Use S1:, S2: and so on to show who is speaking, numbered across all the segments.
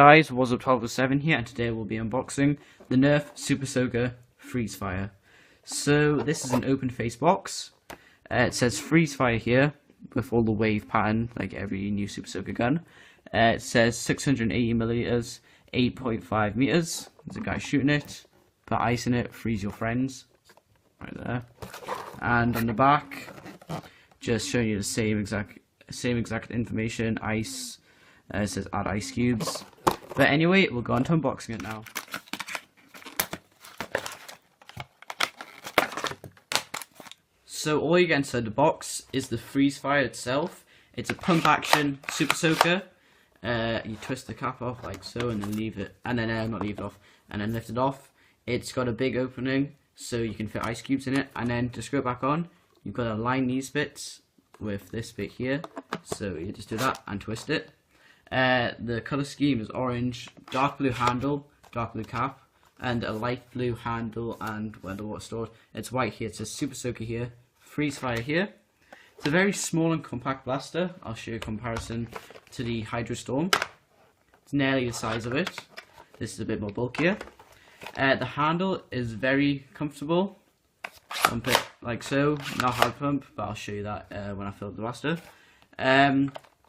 S1: guys, what's up, 1207 here, and today we'll be unboxing the Nerf Super Soaker Freeze Fire. So this is an open face box. It says Freeze Fire here with all the wave pattern like every new Super Soaker gun. It says 680 milliliters, 8.5 meters. There's a guy shooting it. Put ice in it, freeze your friends. Right there. And on the back, just showing you the same exact information. Ice. It says add ice cubes. But anyway, we'll go on to unboxing it now. So all you get inside the box is the Freeze Fire itself. It's a pump action Super Soaker. You twist the cap off like so, and then leave it, and then not leave it off, and then lift it off. It's got a big opening so you can fit ice cubes in it, and then to screw it back on, you've got to line these bits with this bit here. So you just do that and twist it. The colour scheme is orange, dark blue handle, dark blue cap, and a light blue handle and where the water's stored. It's white here. It says Super Soaker here, Freeze Fire here. It's a very small and compact blaster. I'll show you a comparison to the Hydro Storm. It's nearly the size of it. This is a bit more bulkier. The handle is very comfortable. Pump it like so. Not hard pump, but I'll show you that when I fill the blaster.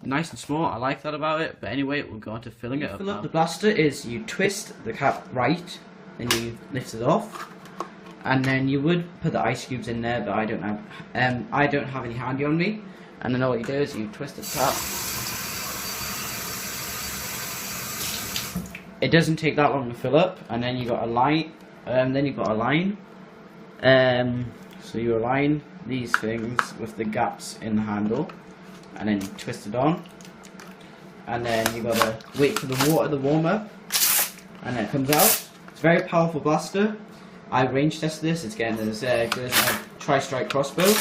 S1: Nice and small, I like that about it, but anyway, we'll go on to filling it up. Fill up the blaster is you twist the cap right, then you lift it off, and then you would put the ice cubes in there, but I don't have any handy on me. And then all you do is you twist the cap. It doesn't take that long to fill up, and then you got a line. So you align these things with the gaps in the handle, and then you twist it on, and then you gotta wait for the water to warm up, and then it comes out. It's a very powerful blaster. I range tested this. It's getting as good as my Tri-Strike crossbow,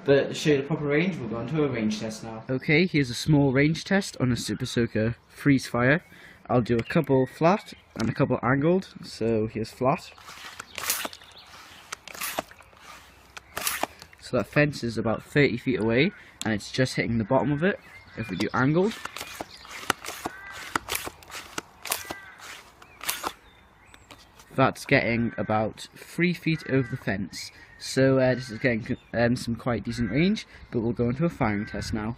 S1: but to show you the proper range, we'll go into a range test now. Okay, here's a small range test on a Super Soaker Freeze Fire. I'll do a couple flat and a couple angled. So here's flat. So that fence is about 30 feet away, and it's just hitting the bottom of it. If we do angled, that's getting about 3 feet over the fence. So this is getting some quite decent range, but we'll go into a firing test now.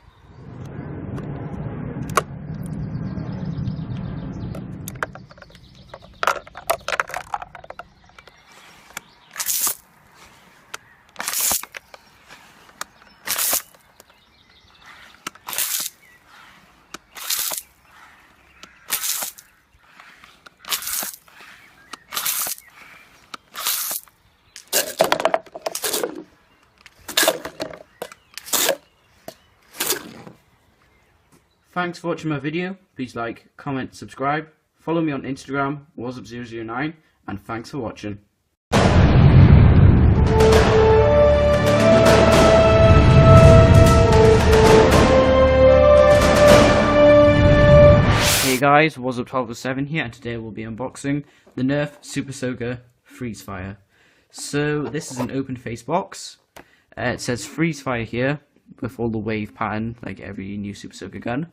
S1: Thanks for watching my video. Please like, comment, subscribe. Follow me on Instagram, Warzup009, and thanks for watching. Hey guys, Warzup1207 here, and today we'll be unboxing the Nerf Super Soaker Freeze Fire. So this is an open face box. It says Freeze Fire here with all the wave pattern like every new Super Soaker gun.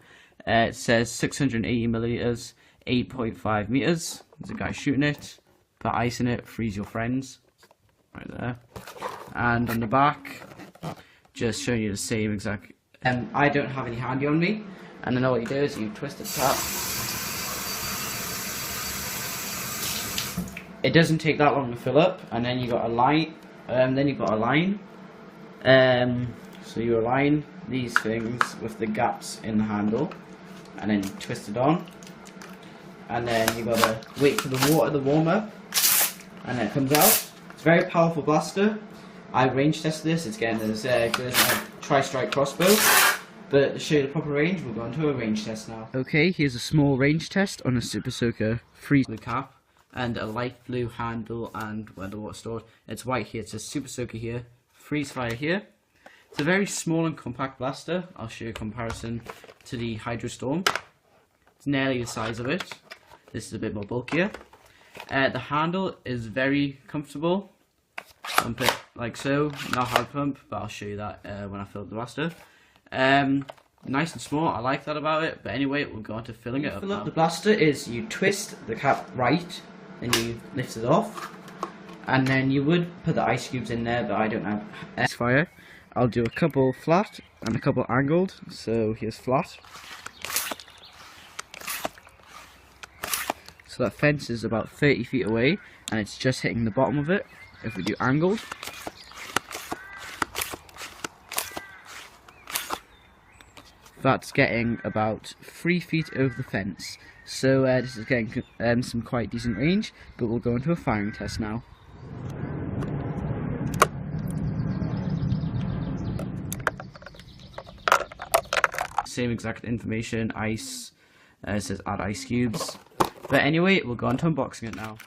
S1: It says 680 milliliters, 8.5 meters. There's a guy shooting it. Put ice in it, freeze your friends. Right there. And on the back, just showing you the same exact. I don't have any handy on me. And then all you do is you twist the cap. It doesn't take that long to fill up, and then you got a line. So you align these things with the gaps in the handle, and then you twist it on, and then you gotta wait for the water to warm up, and then it comes out. It's a very powerful blaster. I range tested this. It's getting as good as my Tri-Strike crossbow, but to show you the proper range, we'll go into a range test now. Okay, here's a small range test on a Super Soaker Freeze Blue cap and a light blue handle and where the water's stored. It's white here. It says Super Soaker here, Freeze Fire here. It's a very small and compact blaster. I'll show you a comparison to the Hydro Storm. It's nearly the size of it. This is a bit more bulkier. The handle is very comfortable. Pump it like so. Not hard pump, but I'll show you that when I fill the blaster. nice and small. I like that about it. But anyway, we'll go on to filling it up. Fill up the blaster is you twist the cap right, then you lift it off, and then you would put the ice cubes in there, but I don't have ice fire. I'll do a couple flat and a couple angled. So here's flat. So that fence is about 30 feet away, and it's just hitting the bottom of it. If we do angled, that's getting about 3 feet over the fence. So this is getting some quite decent range, but we'll go into a firing test now. Same exact information, ice, it says add ice cubes. But anyway, we'll go on to unboxing it now.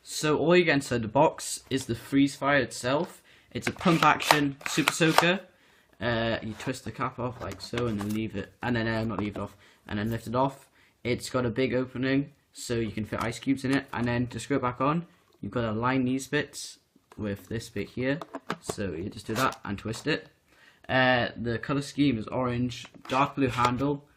S1: So all you get inside the box is the freeze fire itself. It's a pump action super soaker. You twist the cap off like so, and then leave it, and then not leave it off, and then lift it off. It's got a big opening, so you can fit ice cubes in it. And then to screw it back on, you've got to line these bits with this bit here. So you just do that and twist it. The color scheme is orange, dark blue handle,